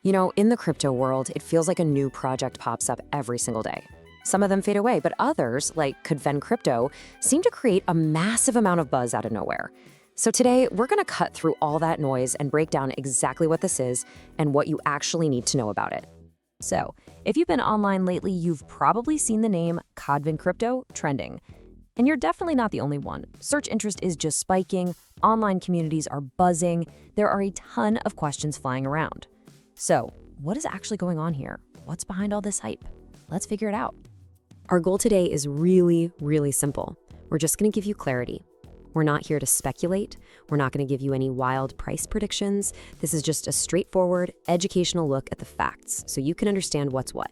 You know, in the crypto world, it feels like a new project pops up every single day. Some of them fade away, but others, like Kadven Crypto, seem to create a massive amount of buzz out of nowhere. So today, we're going to cut through all that noise and break down exactly what this is and what you actually need to know about it. So, if you've been online lately, you've probably seen the name Kadven Crypto trending. And you're definitely not the only one. Search interest is just spiking, online communities are buzzing, there are a ton of questions flying around. So, what is actually going on here? What's behind all this hype? Let's figure it out. Our goal today is really simple. We're just going to give you clarity. We're not here to speculate. We're not going to give you any wild price predictions. This is just a straightforward, educational look at the facts so you can understand what's what.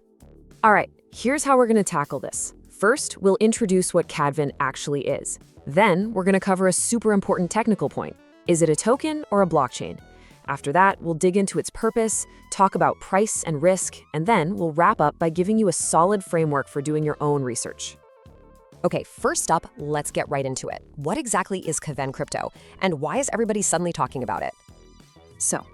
All right, here's how we're going to tackle this. First, we'll introduce what Kadven actually is. Then, we're going to cover a super important technical point. Is it a token or a blockchain? After that, we'll dig into its purpose, talk about price and risk, and then we'll wrap up by giving you a solid framework for doing your own research. Okay, first up, let's get right into it. What exactly is Kadven Crypto, and why is everybody suddenly talking about it? So,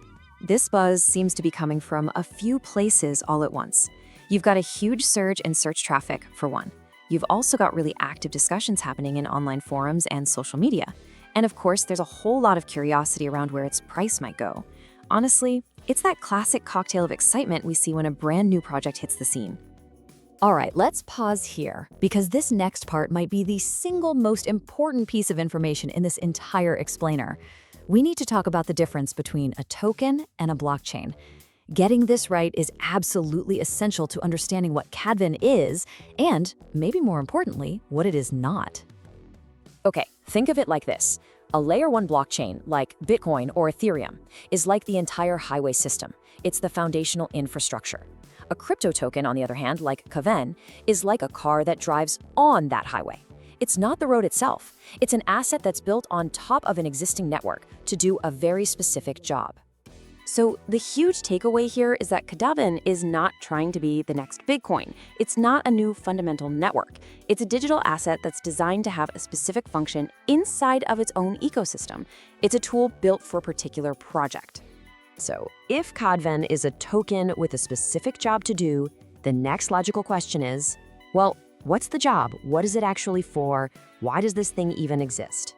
this buzz seems to be coming from a few places all at once. You've got a huge surge in search traffic, for one. You've also got really active discussions happening in online forums and social media. And of course, there's a whole lot of curiosity around where its price might go. Honestly, it's that classic cocktail of excitement we see when a brand new project hits the scene. All right, let's pause here, because this next part might be the single most important piece of information in this entire explainer. We need to talk about the difference between a token and a blockchain. Getting this right is absolutely essential to understanding what Kadven is, and, maybe more importantly, what it is not. Okay, think of it like this. A layer 1 blockchain, like Bitcoin or Ethereum, is like the entire highway system. It's the foundational infrastructure. A crypto token, on the other hand, like Kadven, is like a car that drives on that highway. It's not the road itself. It's an asset that's built on top of an existing network to do a very specific job. So the huge takeaway here is that Kadven is not trying to be the next Bitcoin. It's not a new fundamental network. It's a digital asset that's designed to have a specific function inside of its own ecosystem. It's a tool built for a particular project. So if Kadven is a token with a specific job to do, the next logical question is, well, what's the job? What is it actually for? Why does this thing even exist?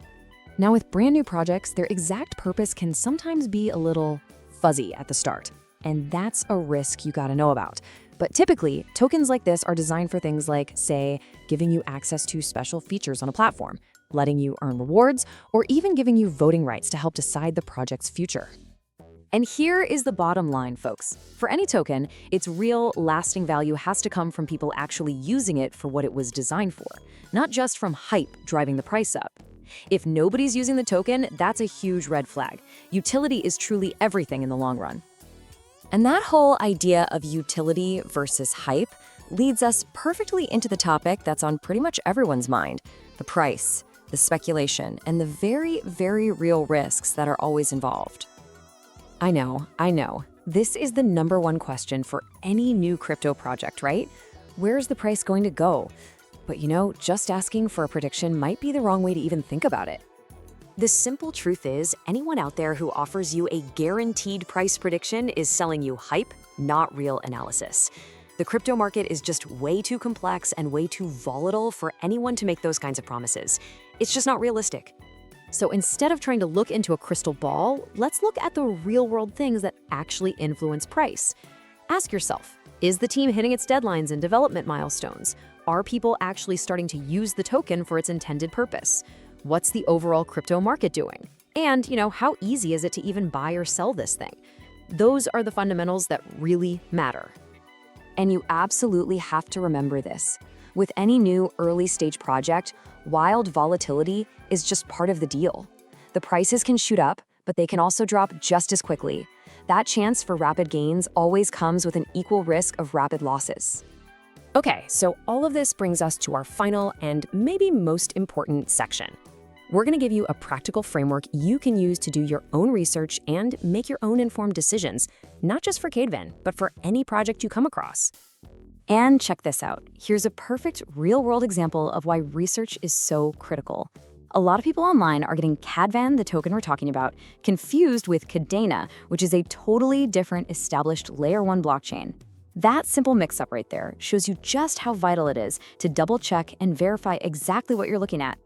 Now, with brand new projects, their exact purpose can sometimes be a little fuzzy at the start, and that's a risk you gotta know about. But typically, tokens like this are designed for things like, say, giving you access to special features on a platform, letting you earn rewards, or even giving you voting rights to help decide the project's future. And here is the bottom line, folks. For any token, its real, lasting value has to come from people actually using it for what it was designed for, not just from hype driving the price up. If nobody's using the token, that's a huge red flag. Utility is truly everything in the long run. And that whole idea of utility versus hype leads us perfectly into the topic that's on pretty much everyone's mind: the price, the speculation, and the very real risks that are always involved. I know. This is the number one question for any new crypto project, right? Where's the price going to go? But you know, just asking for a prediction might be the wrong way to even think about it. The simple truth is, anyone out there who offers you a guaranteed price prediction is selling you hype, not real analysis. The crypto market is just way too complex and way too volatile for anyone to make those kinds of promises. It's just not realistic. So instead of trying to look into a crystal ball, let's look at the real-world things that actually influence price. Ask yourself, is the team hitting its deadlines and development milestones? Are people actually starting to use the token for its intended purpose? What's the overall crypto market doing? And, how easy is it to even buy or sell this thing? Those are the fundamentals that really matter. And you absolutely have to remember this. With any new early-stage project, wild volatility is just part of the deal. The prices can shoot up, but they can also drop just as quickly. That chance for rapid gains always comes with an equal risk of rapid losses. Okay, so all of this brings us to our final and maybe most important section. We're going to give you a practical framework you can use to do your own research and make your own informed decisions, not just for Kadven, but for any project you come across. And check this out. Here's a perfect real-world example of why research is so critical. A lot of people online are getting Kadven, the token we're talking about, confused with Kadena, which is a totally different established Layer 1 blockchain. That simple mix-up right there shows you just how vital it is to double-check and verify exactly what you're looking at.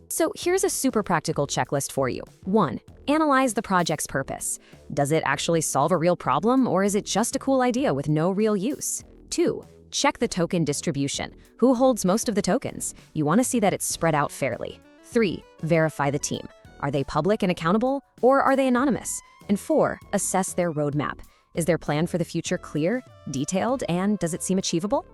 So here's a super practical checklist for you. 1. Analyze the project's purpose. Does it actually solve a real problem, or is it just a cool idea with no real use? 2. Check the token distribution. Who holds most of the tokens? You want to see that it's spread out fairly. 3. Verify the team. Are they public and accountable, or are they anonymous? And 4. Assess their roadmap. Is their plan for the future clear, detailed, and does it seem achievable?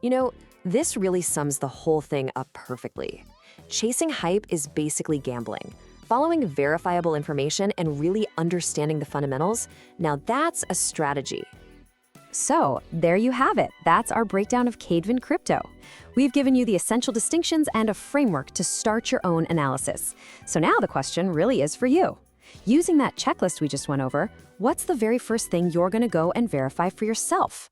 You know, this really sums the whole thing up perfectly. Chasing hype is basically gambling. Following verifiable information and really understanding the fundamentals, now that's a strategy. So, there you have it. That's our breakdown of Kadven crypto. We've given you the essential distinctions and a framework to start your own analysis. So now the question really is for you. Using that checklist we just went over, what's the very first thing you're going to go and verify for yourself?